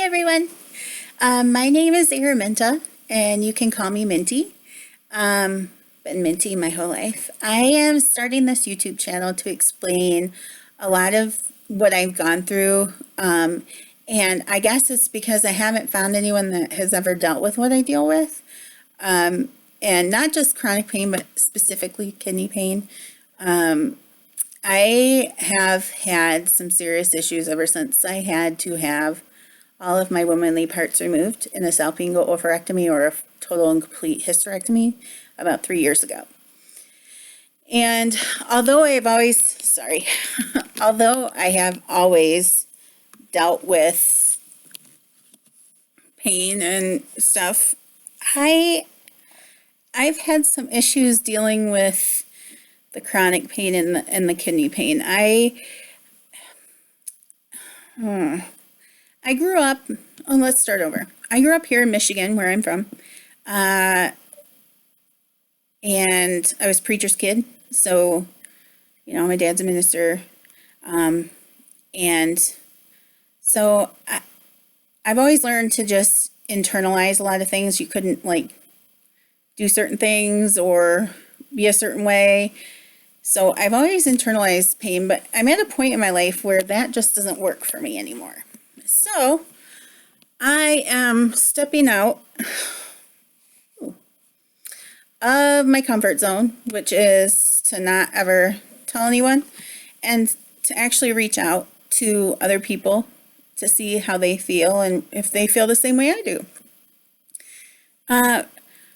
everyone. My name is Araminta, and you can call me Minty. Been Minty my whole life. I am starting this YouTube channel to explain a lot of what I've gone through. And I guess it's because I haven't found anyone that has ever dealt with what I deal with. And not just chronic pain, but specifically kidney pain. I have had some serious issues ever since I had to have all of my womanly parts removed in a salpingo oophorectomy or a total and complete hysterectomy about 3 years ago. And although although I have always dealt with pain and stuff, I've had some issues dealing with the chronic pain and the kidney pain. I grew up, let's start over. I grew up here in Michigan, where I'm from, and I was a preacher's kid, so, my dad's a minister, and so I've always learned to just internalize a lot of things. You couldn't, do certain things or be a certain way. So I've always internalized pain, but I'm at a point in my life where that just doesn't work for me anymore. So I am stepping out of my comfort zone, which is to not ever tell anyone and to actually reach out to other people to see how they feel and if they feel the same way I do.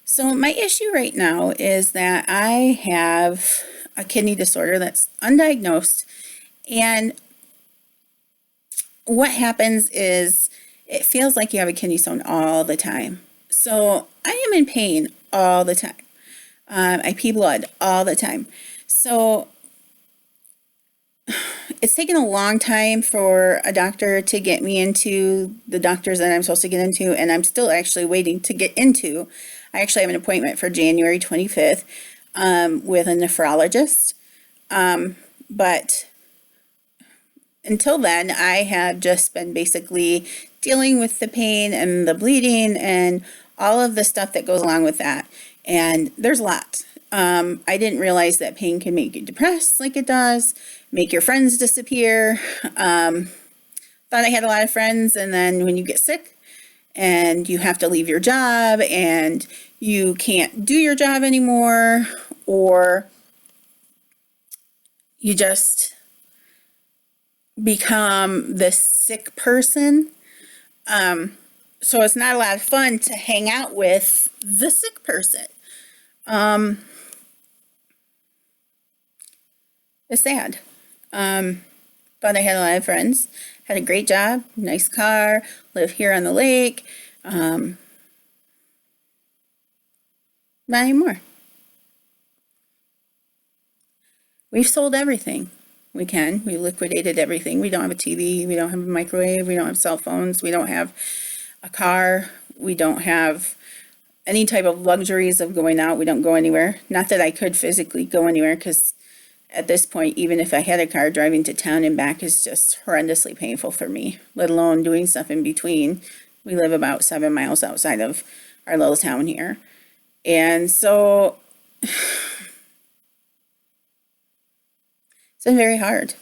So my issue right now is that I have a kidney disorder that's undiagnosed, and what happens is it feels like you have a kidney stone all the time. So I am in pain all the time. I pee blood all the time. So it's taken a long time for a doctor to get me into the doctors that I'm supposed to get into, and I'm still actually waiting to get into. I actually have an appointment for January 25th with a nephrologist. But until then, I have just been basically dealing with the pain and the bleeding and all of the stuff that goes along with that. And there's a lot. I didn't realize that pain can make you depressed like it does, make your friends disappear. Thought I had a lot of friends, and then when you get sick and you have to leave your job and you can't do your job anymore, or you just become this sick person. So it's not a lot of fun to hang out with the sick person. It's sad. Thought I had a lot of friends, had a great job, nice car, live here on the lake. Not anymore. We've sold everything we can. We liquidated everything. We don't have a TV. We don't have a microwave. We don't have cell phones. We don't have a car. We don't have any type of luxuries of going out. We don't go anywhere. Not that I could physically go anywhere, because at this point, even if I had a car, driving to town and back is just horrendously painful for me, let alone doing stuff in between. We live about 7 miles outside of our little town here. And so it's been very hard.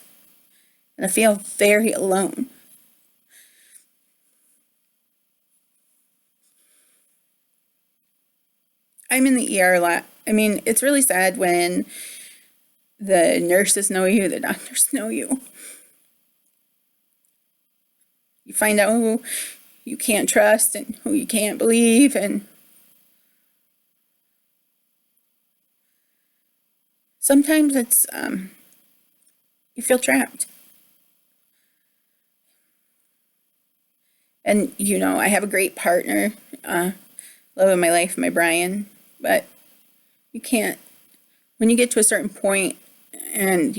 And I feel very alone. I'm in the ER a lot. I mean, it's really sad when the nurses know you, the doctors know you. You find out who you can't trust and who you can't believe, and sometimes it's, you feel trapped. And, I have a great partner, love of my life, my Brian, but you can't, when you get to a certain point, and,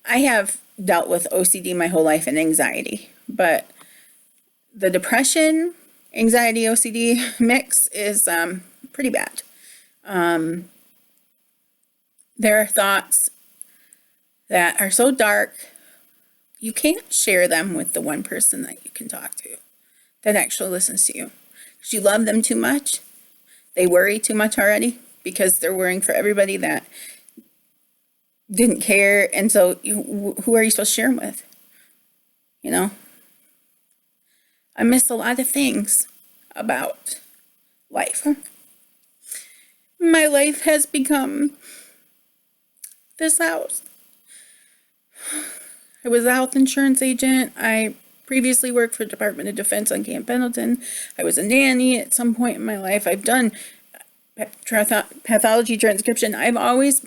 I have dealt with OCD my whole life and anxiety, but the depression, anxiety, OCD mix is pretty bad. There are thoughts that are so dark, you can't share them with the one person that you can talk to. that actually listens to you. Because you love them too much. They worry too much already because they're worrying for everybody that didn't care. And so who are you supposed to share them with? You know? I miss a lot of things about life. My life has become this house. I was a health insurance agent. I previously worked for the Department of Defense on Camp Pendleton. I was a nanny at some point in my life. I've done pathology transcription. I was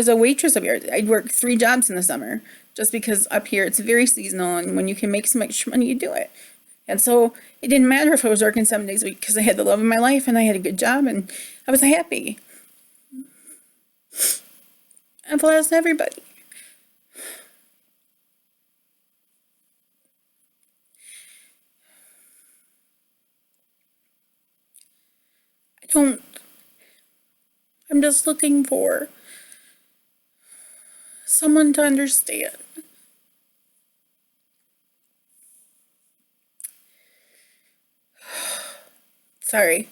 a waitress up here. I'd work 3 jobs in the summer just because up here it's very seasonal, and when you can make so much money, you do it. And so it didn't matter if I was working 7 days a week because I had the love of my life and I had a good job and I was happy. I've lost everybody. I'm just looking for someone to understand. Sorry.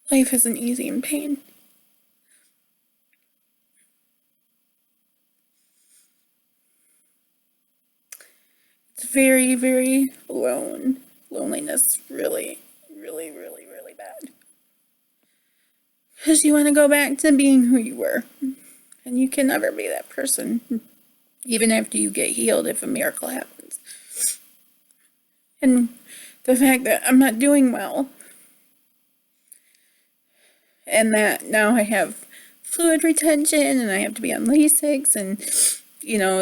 Life isn't easy in pain. It's very, very alone. Loneliness really, really, really, really bad. Because you want to go back to being who you were. And you can never be that person. Even after you get healed, if a miracle happens. And the fact that I'm not doing well, and that now I have fluid retention and I have to be on Lasix, and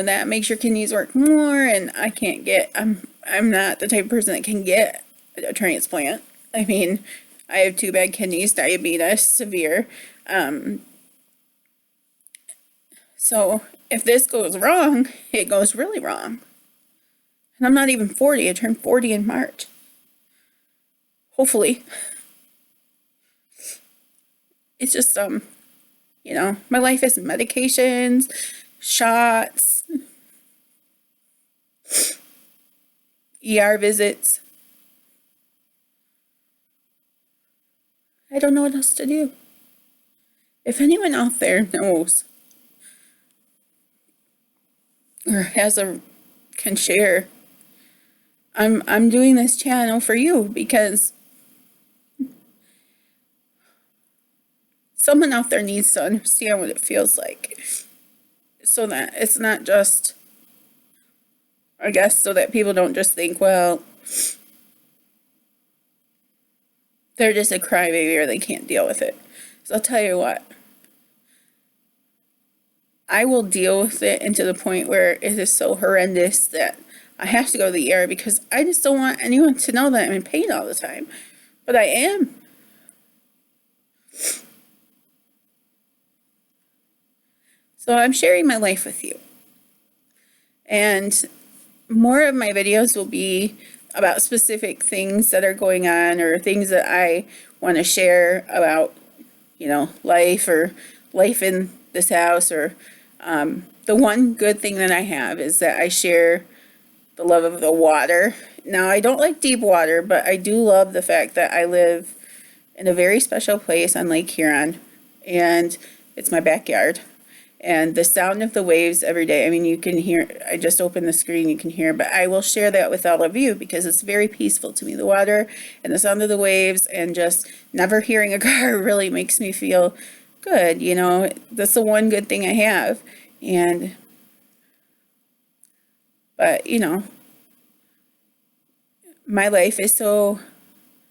that makes your kidneys work more, and I'm not the type of person that can get a transplant. I mean, I have 2 bad kidneys, diabetes, severe. So if this goes wrong, it goes really wrong. And I'm not even 40. I turned 40 in March. Hopefully. It's just, my life is medications, shots, ER visits. I don't know what else to do. If anyone out there knows or can share, I'm doing this channel for you because someone out there needs to understand what it feels like, so that it's not just, I guess, so that people don't just think, well, they're just a crybaby or they can't deal with it. So I'll tell you what, I will deal with it into the point where it is so horrendous that I have to go to the ER, because I just don't want anyone to know that I'm in pain all the time. But I am. So I'm sharing my life with you. And more of my videos will be about specific things that are going on, or things that I want to share about, life, or life in this house, or the one good thing that I have is that I share the love of the water. Now, I don't like deep water, but I do love the fact that I live in a very special place on Lake Huron, and it's my backyard. And the sound of the waves every day, I mean, you can hear, I just opened the screen, you can hear, but I will share that with all of you because it's very peaceful to me. The water and the sound of the waves, and just never hearing a car really makes me feel good. That's the one good thing I have. But my life is so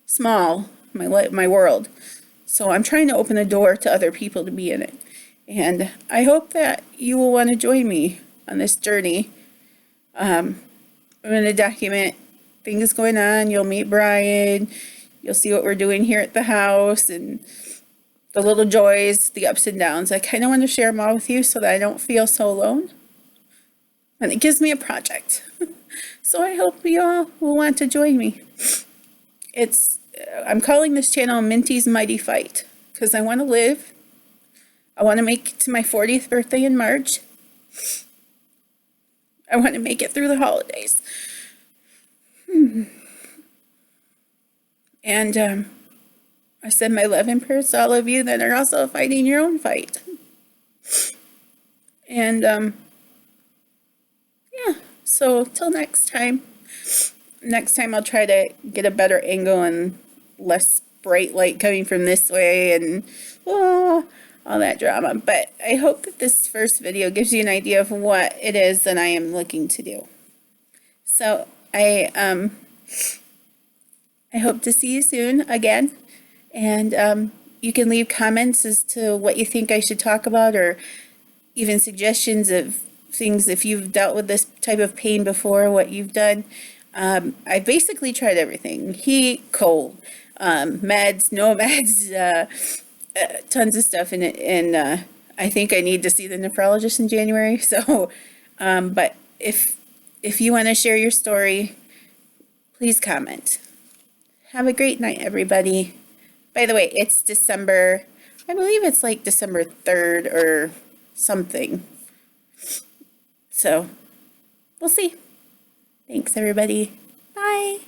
small, my world. So I'm trying to open the door to other people to be in it. And I hope that you will want to join me on this journey. I'm going to document things going on. You'll meet Brian. You'll see what we're doing here at the house, and the little joys, the ups and downs. I kind of want to share them all with you so that I don't feel so alone. And it gives me a project. So I hope you all will want to join me. I'm calling this channel Minty's Mighty Fight, because I want to live. I want to make it to my 40th birthday in March. I want to make it through the holidays. And I send my love and prayers to all of you that are also fighting your own fight. And yeah, so till next time. Next time I'll try to get a better angle and less bright light coming from this way and all that drama. But I hope that this first video gives you an idea of what it is that I am looking to do. So I hope to see you soon again. And you can leave comments as to what you think I should talk about, or even suggestions of things if you've dealt with this type of pain before, what you've done. I basically tried everything: heat, cold, meds, no meds, tons of stuff in it. And I think I need to see the nephrologist in January. So, but if you want to share your story, please comment. Have a great night, everybody. By the way, it's December, I believe it's like December 3rd or something. So, we'll see. Thanks, everybody. Bye.